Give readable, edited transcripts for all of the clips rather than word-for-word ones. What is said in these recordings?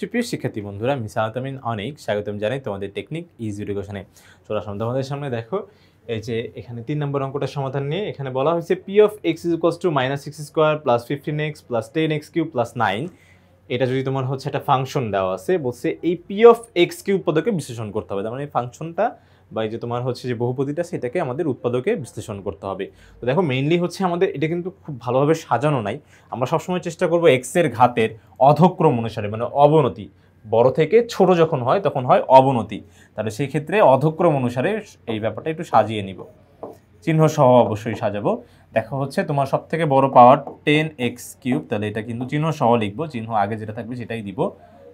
সুপ্রিয় শিক্ষার্থী বন্ধুরা, আমি সাহাত আমিন অনেক স্বাগতম জানাই তোমাদের টেকনিক ইজি এডুকেশনে। চলে আসলাম তোমাদের সামনে। দেখো, এই যে এখানে 3 নম্বর অঙ্কটার সমাধান নিয়ে এখানে বলা হয়েছে P of x is equals to minus x square plus 15x plus 10x cube plus 9। এটা যদি তোমার হচ্ছে একটা ফাংশন দেওয়া আছে, বলছে এই পি অফ এক্স কি উৎপাদকে বিশ্লেষণ করতে হবে। তার মানে এই ফাংশনটা বা এই যে তোমার হচ্ছে যে বহুপদীটা সেটাকে আমাদের উৎপাদকে বিশ্লেষণ করতে হবে। তো দেখো, মেইনলি হচ্ছে আমাদের এটা কিন্তু খুব ভালোভাবে সাজানো নাই। আমরা সবসময় চেষ্টা করবো এক্স এর ঘাতের অধক্রম অনুসারে, মানে অবনতি, বড় থেকে ছোট যখন হয় তখন হয় অবনতি। তাহলে সেই ক্ষেত্রে অধক্রম অনুসারে এই ব্যাপারটা একটু সাজিয়ে নিব, চিহ্ন সহ অবশ্যই সাজাবো। দেখো হচ্ছে তোমার সব থেকে বড় পাওয়ার 10x কিউব, তাহলে এটা কিন্তু চিহ্ন সহ লিখবো, চিহ্ন আগে যেটা থাকবে সেটাই দিব।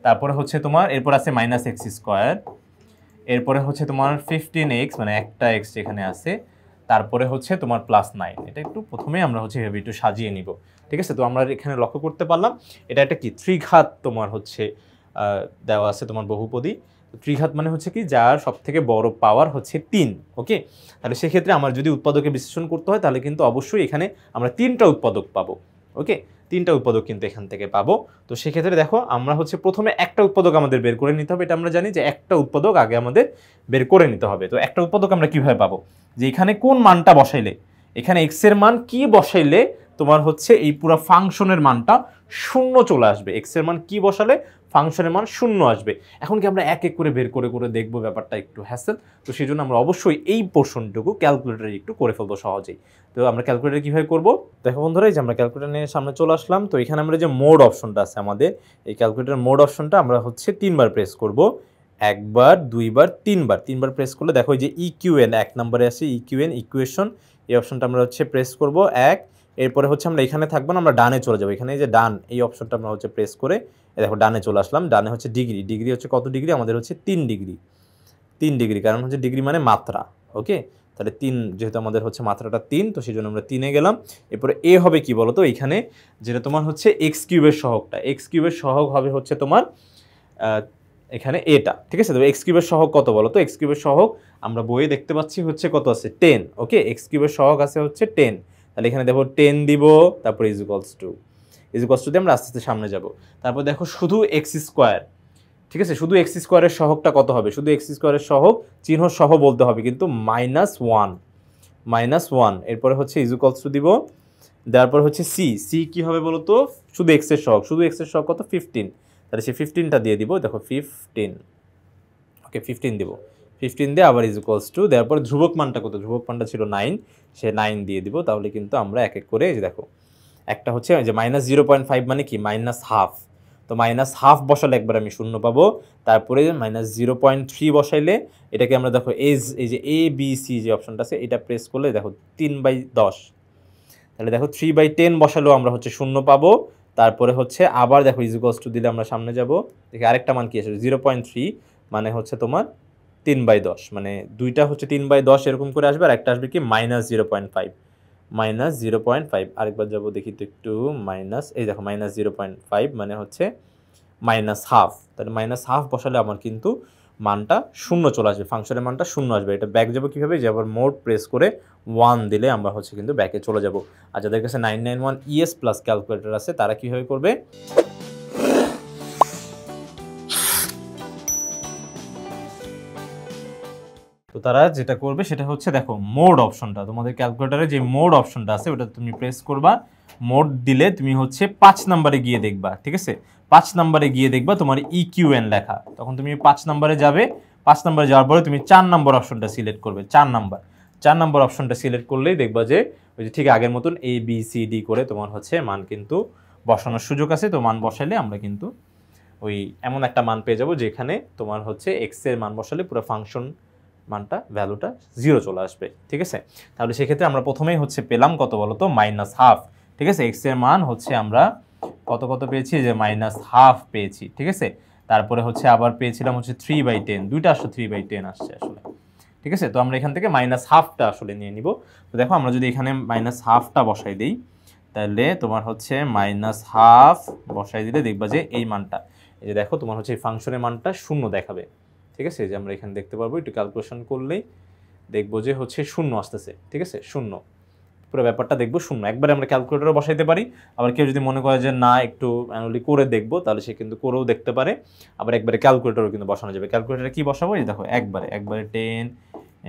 তারপরে হচ্ছে তোমার এরপর আছে মাইনাস এক্স স্কোয়ার, এরপরে হচ্ছে তোমার 15x, মানে একটা এক্স যেখানে আছে, তারপরে হচ্ছে তোমার প্লাস 9। এটা একটু প্রথমে আমরা হচ্ছে এভাবে একটু সাজিয়ে নিব, ঠিক আছে? তো আমরা এখানে লক্ষ্য করতে পারলাম এটা একটা কি ত্রিঘাত তোমার হচ্ছে দেওয়া আছে তোমার বহুপদী। ত্রিঘাত মানে হচ্ছে কি, যার সব থেকে বড় পাওয়ার হচ্ছে 3। ওকে, তাহলে সেক্ষেত্রে আমার যদি উৎপাদকে বিশ্লেষণ করতে হয় তাহলে কিন্তু অবশ্যই এখানে আমরা 3টা উৎপাদক পাবো। ওকে, 3টা উৎপাদক কিন্তু এখান থেকে পাবো। তো সেক্ষেত্রে দেখো, আমরা হচ্ছে প্রথমে একটা উৎপাদক আমাদের বের করে নিতে হবে। এটা আমরা জানি যে একটা উৎপাদক আগে আমাদের বের করে নিতে হবে। তো একটা উৎপাদক আমরা কিভাবে পাবো, যে এখানে কোন মানটা বসাইলে, এখানে এক্স এর মান কি বসাইলে তোমার হচ্ছে এই পুরো ফাংশনের মানটা শূন্য চলে আসবে। এক্স এর মান কি বসালে ফাংশনের মান শূন্য আসবে। এখন কি আমরা এক এক করে বের করে করে দেখবো, ব্যাপারটা একটু হ্যাসেল। তো সেই জন্য আমরা অবশ্যই এই পোর্শনটুকু ক্যালকুলেটারে একটু করে ফেলবো সহজেই। তো আমরা ক্যালকুলেটার কীভাবে করবো, দেখো বন্ধুরা, এই যে আমরা ক্যালকুলেটার নিয়ে সামনে চলে আসলাম। তো এখানে আমরা যে মোড অপশনটা আছে আমাদের, এই ক্যালকুলেটার মোড অপশনটা আমরা হচ্ছে 3বার প্রেস করব। একবার, দুইবার, তিনবার প্রেস করলে দেখো এই যে ইকিউএন 1 নম্বরে আছে, ইকিউএন ইকুয়েশন, এই অপশনটা আমরা হচ্ছে প্রেস করব 1। এরপরে হচ্ছে আমরা এখানে থাকবো না, আমরা ডানে চলে যাবো। এখানে এই যে ডান, এই অপশনটা আমরা হচ্ছে প্রেস করে দেখো ডানে চলে আসলাম। ডানে হচ্ছে ডিগ্রি, ডিগ্রি হচ্ছে কত ডিগ্রি, আমাদের হচ্ছে 3 ডিগ্রি। 3 ডিগ্রি, কারণ হচ্ছে ডিগ্রি মানে মাত্রা। ওকে, তাহলে 3, যেহেতু আমাদের হচ্ছে মাত্রাটা 3, তো সেই জন্য আমরা 3-এ গেলাম। এরপরে এ হবে কি বলো তো, এখানে যেটা তোমার হচ্ছে এক্স কিউবের সহগটা, এক্স কিউবের সহগ হবে হচ্ছে তোমার এখানে এটা, ঠিক আছে? তবে এক্স কিউবের সহগ কত বলো তো, এক্স কিউবের সহগ আমরা বইয়ে দেখতে পাচ্ছি হচ্ছে কত আছে, 10। ওকে, এক্স কিউবের সহগ আছে হচ্ছে 10। তাহলে এখানে দেখো 10 দিব, তারপর ইকুয়ালস টু দিয়ে আমরা আস্তে আস্তে সামনে যাব। তারপর দেখো শুধু এক্স স্কোয়ার, ঠিক আছে? শুধু এক্স স্কোয়ারের সহগটা কত হবে, শুধু এক্স স্কোয়ারের সহগ চিহ্ন সহ বলতে হবে কিন্তু -1। এরপরে হচ্ছে ইকুয়ালস টু দিব, দেওয়ার পর হচ্ছে সি কি হবে বলো তো, শুধু এক্স এর সহগ, শুধু এক্স এর সহগ কত, 15। তাহলে সেই 15টা দিয়ে দিব, দেখো 15। ওকে, 15 দিব, 15 দিয়ে আবার ইকুয়ালস টু দেওয়ার পর ধ্রুবক মানটা কত, ধ্রুবক মানটা ছিল 9, সে 9 দিয়ে দিব। তাহলে কিন্তু আমরা এক এক করে, এই যে দেখো, একটা হচ্ছে যে -0.5 মানে কি, -হাফ। তো -হাফ বসালে একবার আমি শূন্য পাবো। তারপরে -0.3 বসাইলে এটাকে আমরা দেখো এই যে এ বি সি যে অপশনটা আছে এটা প্রেস করলে দেখো 3/10। তাহলে দেখো 3/10 বসালেও আমরা হচ্ছে শূন্য পাবো। তারপরে হচ্ছে আবার দেখো ইকুয়ালস টু দিলে আমরা সামনে যাব, দেখি আরেকটা মান কি আসে, 0.3 মানে হচ্ছে তোমার 3/10, মানে দুইটা হচ্ছে 3/10 এরকম করে আসবে, আর একটা আসবে কি -0.5, -0.5। আরেকবার যাবো দেখি তো একটু, মাইনাস, এই দেখো -0.5 মানে হচ্ছে -হাফ। তাহলে -হাফ বসালে আমার কিন্তু মানটা শূন্য চলে আসবে, ফাংশনের মানটা শূন্য আসবে। এটা ব্যাক যাবো কীভাবে, যে আবার মোড প্রেস করে 1 দিলে আমরা হচ্ছে কিন্তু ব্যাকে চলে যাব। আর যাদের কাছে 991 ES প্লাস ক্যালকুলেটর আছে তারা কীভাবে করবে, তো তারা যেটা করবে সেটা হচ্ছে, দেখো মোড অপশনটা, তোমাদের ক্যালকুলেটরে যে মোড অপশনটা আছে ওটা তুমি প্রেস করবা। মোড দিলে তুমি হচ্ছে 5 নম্বরে গিয়ে দেখবা, ঠিক আছে? 5 নম্বরে গিয়ে দেখবা তোমার ইকিউএন লেখা, তখন তুমি 5 নম্বরে যাবে। 5 নম্বরে যাওয়ার পরে তুমি 4 নম্বর অপশনটা সিলেক্ট করবে, 4 নম্বর অপশনটা সিলেক্ট করলেই দেখবা যে ওই যে ঠিক আগের মতন এ বি সি ডি করে তোমার হচ্ছে মান কিন্তু বসানোর সুযোগ আছে। তো মান বসাইলে আমরা কিন্তু ওই এমন একটা মান পেয়ে যাব যেখানে তোমার হচ্ছে এক্স এর মান বসালে পুরো ফাংশন মানটা, ভ্যালুটা 0 চলে আসবে, ঠিক আছে? তাহলে সেক্ষেত্রে আমরা প্রথমেই হচ্ছে পেলাম কত বলো তো, -হাফ, ঠিক আছে? এক্স এর মান হচ্ছে আমরা কত পেয়েছি, যে -হাফ পেয়েছি, ঠিক আছে? তারপরে হচ্ছে আবার পেয়েছিলাম হচ্ছে 3/10, দুইটা আসলে 3/10 আসছে আসলে, ঠিক আছে? তো আমরা এখান থেকে -হাফটা আসলে নিয়ে নিব। তো দেখো, আমরা যদি এখানে -হাফটা বসাই দিই, তাহলে তোমার হচ্ছে -হাফ বসাই দিলে দেখবা যে এই মানটা, এই যে দেখো তোমার হচ্ছে এই ফাংশনের মানটা শূন্য দেখাবে, ঠিক আছে? যে আমরা এখানে দেখতে পারবো, একটু ক্যালকুলেশন করলেই দেখবো যে হচ্ছে শূন্য আসতেছে, ঠিক আছে? শূন্য, পুরো ব্যাপারটা দেখবো শূন্য। একবারে আমরা ক্যালকুলেটরে বসাইতে পারি, আবার কেউ যদি মনে করে যে না একটু ম্যানুয়ালি করে দেখবো, তাহলে সে কিন্তু করেও দেখতে পারে, আবার একবারে ক্যালকুলেটরও কিন্তু বসানো যাবে। ক্যালকুলেটরে কি বসাবো, এই দেখো একবারে 10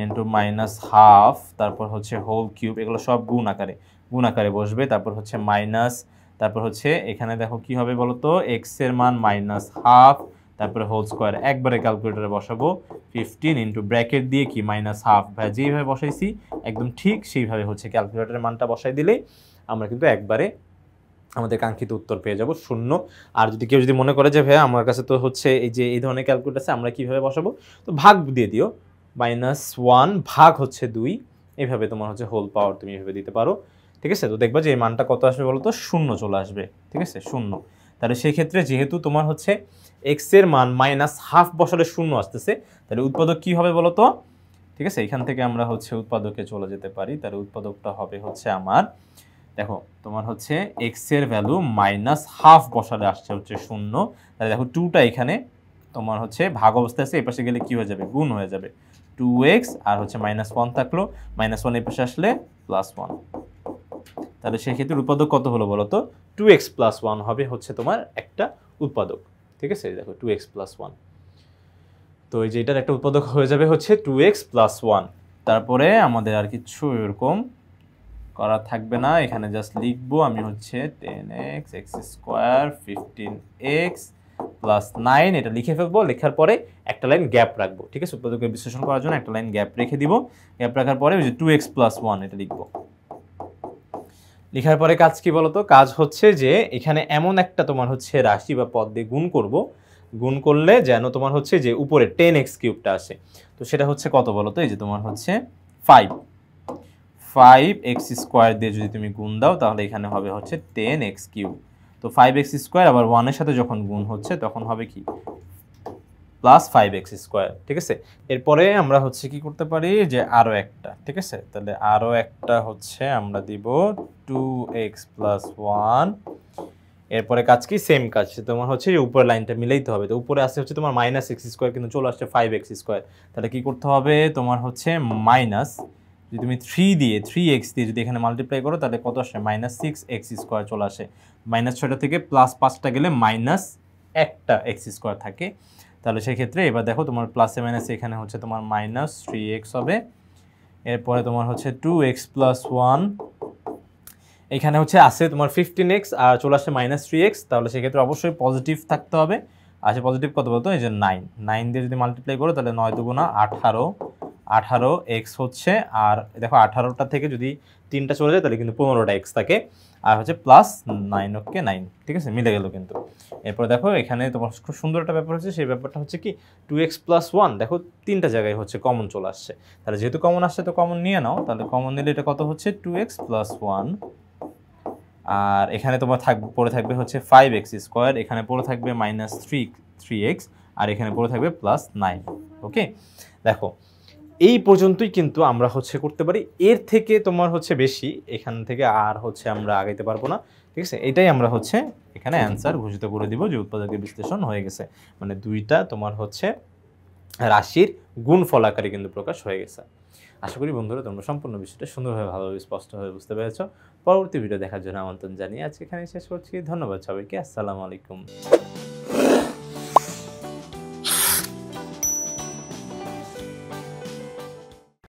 ইন্টু মাইনাস হাফ, তারপর হচ্ছে হোল কিউব, এগুলো সব গুণ আকারে বসবে, তারপর হচ্ছে মাইনাস, তারপর হচ্ছে এখানে দেখো কি হবে বলো তো, এক্স এর মান মাইনাস হাফ, তারপরে হোল স্কোয়ার, একবারে ক্যালকুলেটরে বসাবো 15 ইন্টু ব্র্যাকেট দিয়ে কি মাইনাস হাফ, ভাই যেইভাবে বসাইছি একদম ঠিক সেইভাবে হচ্ছে ক্যালকুলেটরের মানটা বসাই দিলেই আমরা কিন্তু একবারে আমাদের কাঙ্ক্ষিত উত্তর পেয়ে যাব শূন্য। আর যদি কেউ যদি মনে করে যে ভাইয়া আমার কাছে তো হচ্ছে এই যে এই ধরনের ক্যালকুলেটর আছে, আমরা কীভাবে বসাবো, তো ভাগ দিয়ে দিও, -1 ভাগ হচ্ছে 2, এইভাবে তোমার হচ্ছে হোল পাওয়ার তুমি এইভাবে দিতে পারো, ঠিক আছে। তো দেখবা যে এই মানটা কত আসবে বলো তো, শূন্য চলে আসবে, ঠিক আছে, শূন্য। তাহলে সেই ক্ষেত্রে যেহেতু তোমার হচ্ছে এক্স এর মান -হাফ বসালে শূন্য আসতেছে, তাহলে উৎপাদক কি হবে বলো তো, ঠিক আছে। এখান থেকে আমরা হচ্ছে উৎপাদকে চলে যেতে পারি, তাহলে উৎপাদকটা হবে হচ্ছে আমার, দেখো তোমার হচ্ছে এক্স এর ভ্যালু -হাফ বসালে আসছে হচ্ছে শূন্য, তাহলে দেখো 2টা এখানে তোমার হচ্ছে ভাগ অবস্থায় আছে, এই পাশে গেলে কি হয়ে যাবে, গুণ হয়ে যাবে, 2x আর হচ্ছে -1 থাকলো, -1 এই পাশে আসলে +1, তাহলে সেই ক্ষেত্রে উৎপাদক কত হলো বলো তো, 2x + 1 হবে হচ্ছে তোমার একটা উৎপাদক, ঠিক আছে। দেখো 2x + 1, তো এই যে এটার একটা উৎপাদক হয়ে যাবে হচ্ছে 2x + 1। তারপরে আমাদের আর কিছু এরকম করা থাকবে না, এখানে জাস্ট লিখবো আমি হচ্ছে 10x x² 15x + 9, এটা লিখে ফেলবো, লেখার পরে একটা লাইন গ্যাপ রাখবো, ঠিক আছে। উৎপাদকের বিশ্লেষণ করার জন্য একটা লাইন গ্যাপ রেখে দিব, গ্যাপ রাখার পরে ওই যে 2x + 1 এটা লিখবো। লেখার পরে কাজ কি বলতো, কাজ হচ্ছে যে এখানে এমন একটা তোমার হচ্ছে রাশি বা পদ দিয়ে গুণ করব, গুণ করলে যেন তোমার হচ্ছে যে উপরে 10x³ আসে, তো সেটা হচ্ছে কত বলতো, এই যে তোমার হচ্ছে 5x² দিয়ে যদি তুমি গুণ দাও তাহলে এখানে হবে হচ্ছে 10x³, তো 5x² আবার 1 এর সাথে যখন গুণ হচ্ছে তখন হবে কি +5x², ঠিক আছে। এরপরে আমরা হচ্ছে কি করতে পারি যে আরো একটা, ঠিক আছে, তাহলে আরো একটা হচ্ছে আমরা দিব 2x + 1, এরপরে কাজ কি, সেম কাজ, তোমার হচ্ছে উপরের লাইনটা মিলাইতে হবে, তো উপরে আসছে হচ্ছে তোমার -x² কিন্তু চলে আসছে 5x², তাহলে কি করতে হবে তোমার হচ্ছে মাইনাস, যদি তুমি 3x দিয়ে যদি এখানে মাল্টিপ্লাই করো তাহলে কত আসে, -6x² চলে আসে, -6টা থেকে +5টা গেলে -1টা x² থাকে, তাহলে সেই ক্ষেত্রে এবার দেখো তোমার প্লাসে মাইনাসে এখানে হচ্ছে তোমার -3x হবে, এরপরে তোমার হচ্ছে 2x + 1, এখানে হচ্ছে আছে তোমার 15x আর চলে আসছে -3x, তাহলে সেক্ষেত্রে অবশ্যই পজিটিভ থাকতে হবে, আসে পজিটিভ কত বলতো, এই যে 9 দিয়ে যদি মাল্টিপ্লাই করো তাহলে 9 দুগুণা 18x হচ্ছে, আর দেখো 18টা থেকে যদি 3টা চলে যায় তাহলে কিন্তু 15টা x থাকে, আর হচ্ছে +9, ওকে 9, ঠিক আছে, মিলে গেল কিন্তু। এরপর দেখো এখানে তোমার খুব সুন্দর একটা ব্যাপার হচ্ছে, সেই ব্যাপারটা হচ্ছে কি 2x + 1, দেখো 3টা জায়গায় হচ্ছে কমন চলে আসছে, তাহলে যেহেতু কমন আসছে তো কমন নিয়ে নাও, তাহলে কমন নিলে এটা কত হচ্ছে 2x + 1, আর এখানে তোমার পড়ে থাকবে হচ্ছে 5x², এখানে পড়ে থাকবে -3x, আর এখানে পড়ে থাকবে +9, ওকে। দেখো এই পর্যন্তই কিন্তু আমরা হচ্ছে করতে পারি, এর থেকে তোমার হচ্ছে বেশি এখান থেকে আর হচ্ছে আমরা আগাইতে পারবো না, ঠিক আছে। এটাই আমরা হচ্ছে এখানে অ্যান্সার ঘোষিত করে দিব যে উৎপাদকের বিশ্লেষণ হয়ে গেছে, মানে দুইটা তোমার হচ্ছে রাশির গুণফল আকারে কিন্তু প্রকাশ হয়ে গেছে। আশা করি বন্ধুরা তোমরা সম্পূর্ণ বিষয়টা সুন্দরভাবে, ভালোভাবে, স্পষ্টভাবে বুঝতে পেরেছো। পরবর্তী ভিডিও দেখার জন্য আমন্ত্রণ জানিয়ে আজকে এখানে শেষ করছি। ধন্যবাদ সবাইকে, আসসালামু আলাইকুম।